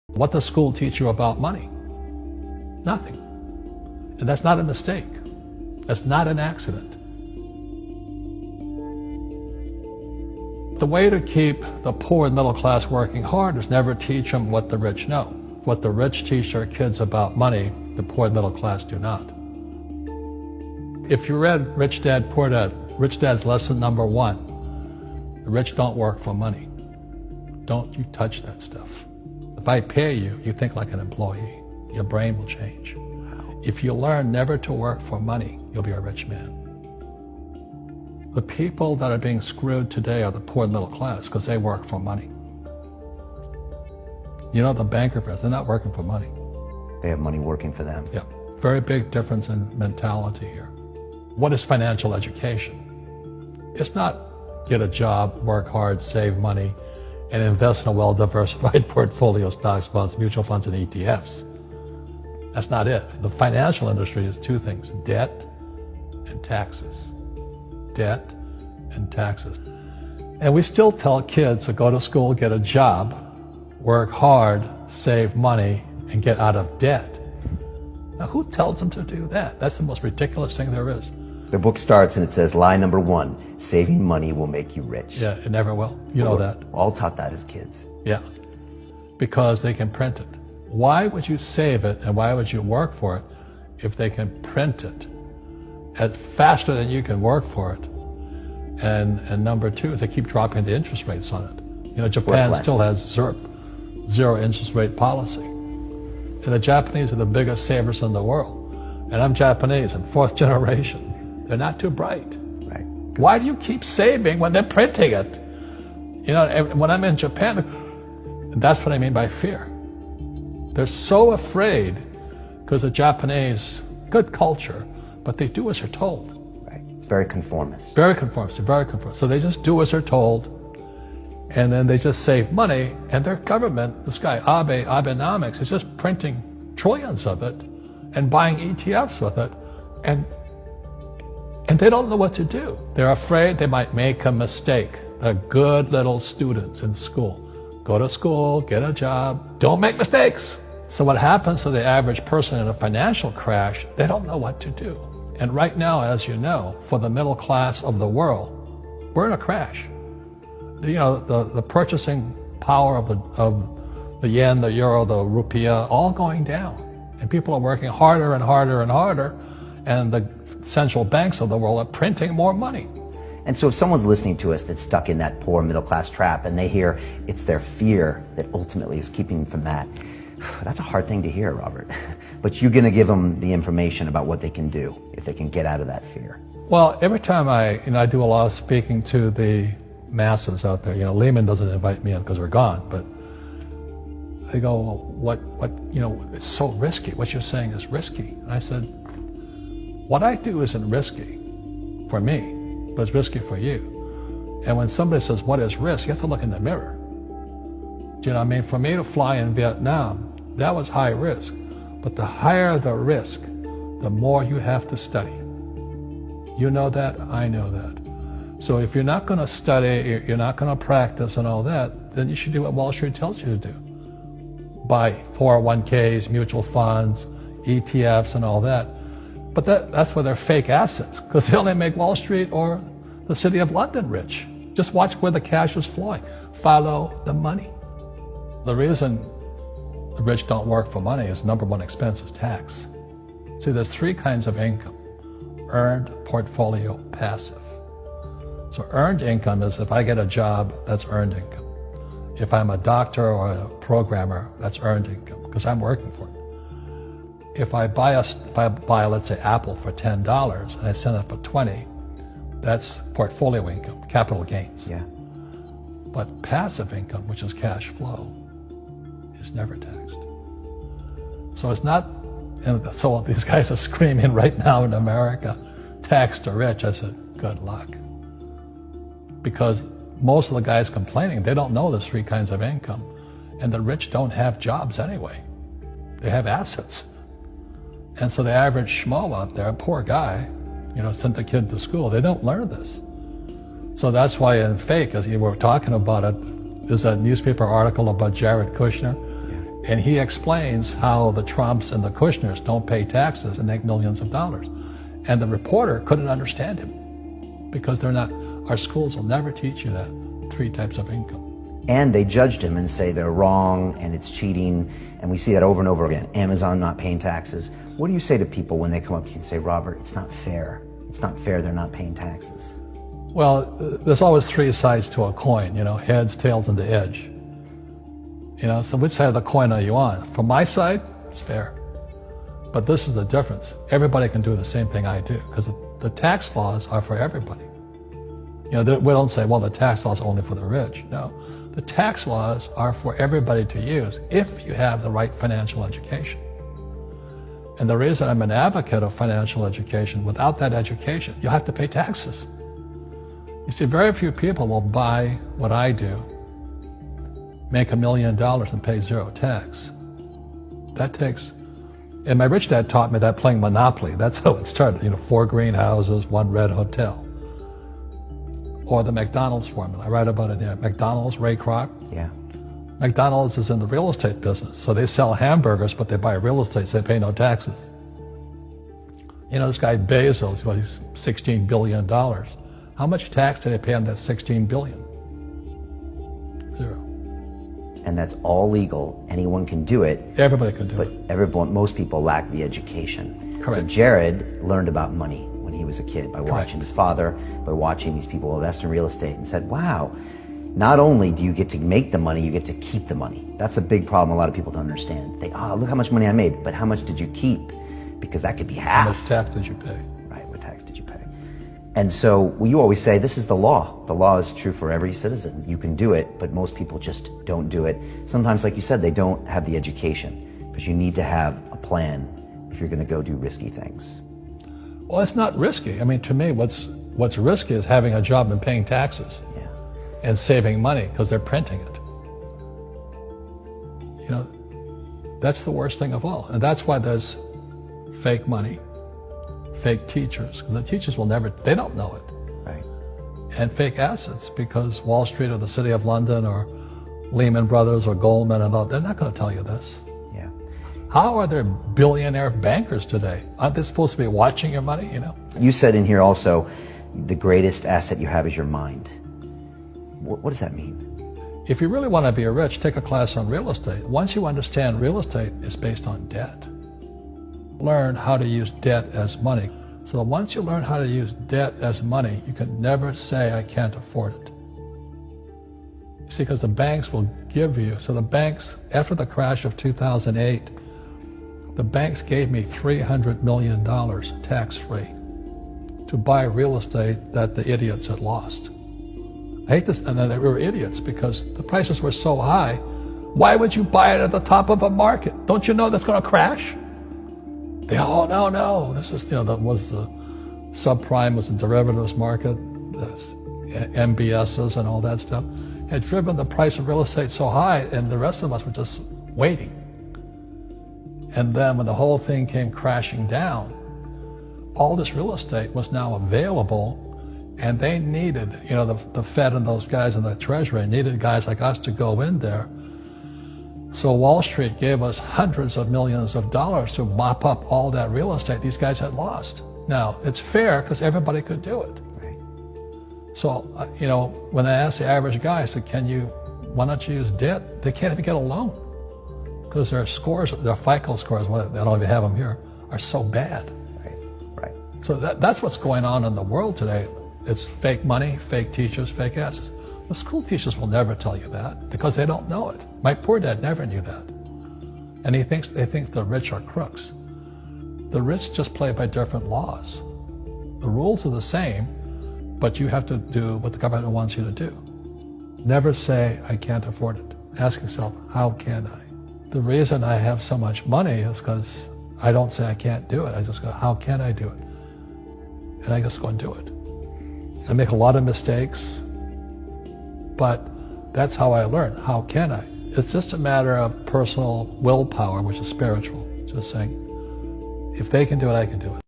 What does school teach you about money? Nothing. And that's not a mistake. That's not an accident. The way to keep the poor and middle class working hard is never teach them what the rich know. What the rich teach their kids about money, the poor and middle class do not. If you read Rich Dad, Poor Dad, Rich Dad's lesson number 1, the rich don't work for money. Don't you touch that stuff. If I pay you, you think like an employee. Your brain will change. If you learn never to work for money, you'll be a rich man. The people that are being screwed today are the poor and middle class because they work for money. You know, the banker friends, they're not working for money. They have money working for them. Yeah, very big difference in mentality here. What is financial education? It's not get a job, work hard, save money, and invest in a well-diversified portfolio of stocks, bonds, mutual funds, and ETFs. That's not it. The financial industry is 2 things, debt and taxes. Debt and taxes. And we still tell kids to go to school, get a job, work hard, save money, and get out of debt. Now, who tells them to do that? That's the most ridiculous thing there is. The book starts and it says, lie number 1, saving money will make you rich. Yeah, it never will. You know that. We're all taught that as kids. Yeah, because they can print it. Why would you save it and why would you work for it if they can print it faster than you can work for it? And number 2 is they keep dropping the interest rates on it. You know, Japan still has zero interest rate policy. And the Japanese are the biggest savers in the world. And I'm Japanese and 4th generation. They're not too bright. Right. Why do you keep saving when they're printing it? You know, when I'm in Japan, that's what I mean by fear. They're so afraid because the Japanese, good culture, but they do as they're told. Right. It's very conformist. Very conformist, very conformist. So they just do as they're told, and then they just save money, and their government, this guy Abenomics, is just printing trillions of it and buying ETFs with it, and they don't know what to do. They're afraid they might make a mistake. They're good little students in school. Go to school, get a job, don't make mistakes. So what happens to the average person in a financial crash, they don't know what to do. And right now, as you know, for the middle class of the world, we're in a crash. You know, the purchasing power of the yen, the euro, the rupiah, all going down. And people are working harder and harder and harder, and the central banks of the world are printing more money. And so if someone's listening to us that's stuck in that poor middle class trap and they hear it's their fear that ultimately is keeping them from that, that's a hard thing to hear, Robert. But you're going to give them the information about what they can do if they can get out of that fear. Well, every time I do a lot of speaking to the masses out there. You know, Lehman doesn't invite me in because we're gone, but they go, well, what, you know, it's so risky. What you're saying is risky. And I said, what I do isn't risky for me, but it's risky for you. And when somebody says, what is risk? You have to look in the mirror. Do you know what I mean? For me to fly in Vietnam, that was high risk. But the higher the risk, the more you have to study. You know that, I know that. So if you're not going to study, you're not going to practice and all that, then you should do what Wall Street tells you to do. Buy 401ks, mutual funds, ETFs and all that. But that's where they're fake assets, because they only make Wall Street or the City of London rich. Just watch where the cash is flowing. Follow the money. The reason the rich don't work for money is number 1 expense is tax. See, there's 3 kinds of income: earned, portfolio, passive. So earned income is if I get a job, that's earned income. If I'm a doctor or a programmer, that's earned income because I'm working for it. If I buy, let's say, Apple for $10 and I sell it for $20, that's portfolio income, capital gains. Yeah. But passive income, which is cash flow, is never taxed. So it's not, and so these guys are screaming right now in America, tax the rich. I said, good luck. Because most of the guys complaining, they don't know there's 3 kinds of income. And the rich don't have jobs anyway. They have assets. And so the average schmo out there, poor guy, you know, sent the kid to school, they don't learn this. So that's why in Fake, as you were talking about it, there's a newspaper article about Jared Kushner. And he explains how the Trumps and the Kushners don't pay taxes and make millions of dollars. And the reporter couldn't understand him because our schools will never teach you that 3 types of income. And they judged him and say they're wrong and it's cheating. And we see that over and over again. Amazon not paying taxes. What do you say to people when they come up to you and say, Robert, it's not fair. It's not fair they're not paying taxes. Well, there's always 3 sides to a coin, heads, tails, and the edge. So which side of the coin are you on? From my side, it's fair. But this is the difference. Everybody can do the same thing I do because the tax laws are for everybody. We don't say, well, the tax laws are only for the rich. No, the tax laws are for everybody to use if you have the right financial education. And the reason I'm an advocate of financial education, without that education, you have to pay taxes. You see, very few people will buy what I do, make $1 million and pay 0 tax. And my rich dad taught me that playing Monopoly. That's how it started. 4 greenhouses, 1 red hotel. Or the McDonald's formula. I write about it here. McDonald's, Ray Kroc. Yeah. McDonald's is in the real estate business. So they sell hamburgers, but they buy real estate, so they pay no taxes. This guy Bezos, he's $16 billion. How much tax did they pay on that $16 billion? 0. And that's all legal. Anyone can do it. Everybody can do it. But most people lack the education. Correct. So Jared learned about money when he was a kid by watching Correct. his father, by watching these people invest in real estate, and said, wow, not only do you get to make the money, you get to keep the money. That's a big problem a lot of people don't understand. They, look how much money I made, but how much did you keep? Because that could be half. How much tax did you pay? Right, what tax did you pay? And so you always say, this is the law. The law is true for every citizen. You can do it, but most people just don't do it. Sometimes, like you said, they don't have the education, but you need to have a plan if you're gonna go do risky things. Well, it's not risky. To me, what's risky is having a job and paying taxes. Yeah. And saving money because they're printing it. That's the worst thing of all. And that's why there's fake money, fake teachers, because the teachers they don't know it. Right. And fake assets, because Wall Street or the City of London or Lehman Brothers or Goldman and all, they're not going to tell you this. Yeah. How are there billionaire bankers today? Aren't they supposed to be watching your money, You said in here also, the greatest asset you have is your mind. What does that mean? If you really want to be rich, take a class on real estate. Once you understand real estate is based on debt, learn how to use debt as money. So once you learn how to use debt as money, you can never say, I can't afford it. You see, because the banks will give you, so the banks, after the crash of 2008, the banks gave me $300 million tax-free to buy real estate that the idiots had lost. I hate this, and then they were idiots because the prices were so high. Why would you buy it at the top of a market? Don't you know that's going to crash? No. This is, that was the subprime, was the derivatives market, the MBSs and all that stuff, had driven the price of real estate so high, and the rest of us were just waiting. And then when the whole thing came crashing down, all this real estate was now available. And they needed, the Fed and those guys in the Treasury needed guys like us to go in there. So Wall Street gave us hundreds of millions of dollars to mop up all that real estate these guys had lost. Now, it's fair because everybody could do it. Right. So, when I asked the average guy, I said, why don't you use debt? They can't even get a loan because their scores, their FICO scores, they don't even have them here, are so bad. Right. So that's what's going on in the world today. It's fake money, fake teachers, fake asses. The school teachers will never tell you that because they don't know it. My poor dad never knew that. And they think the rich are crooks. The rich just play by different laws. The rules are the same, but you have to do what the government wants you to do. Never say, I can't afford it. Ask yourself, how can I? The reason I have so much money is because I don't say I can't do it. I just go, how can I do it? And I just go and do it. I make a lot of mistakes, but that's how I learn. How can I? It's just a matter of personal willpower, which is spiritual. Just saying, if they can do it, I can do it.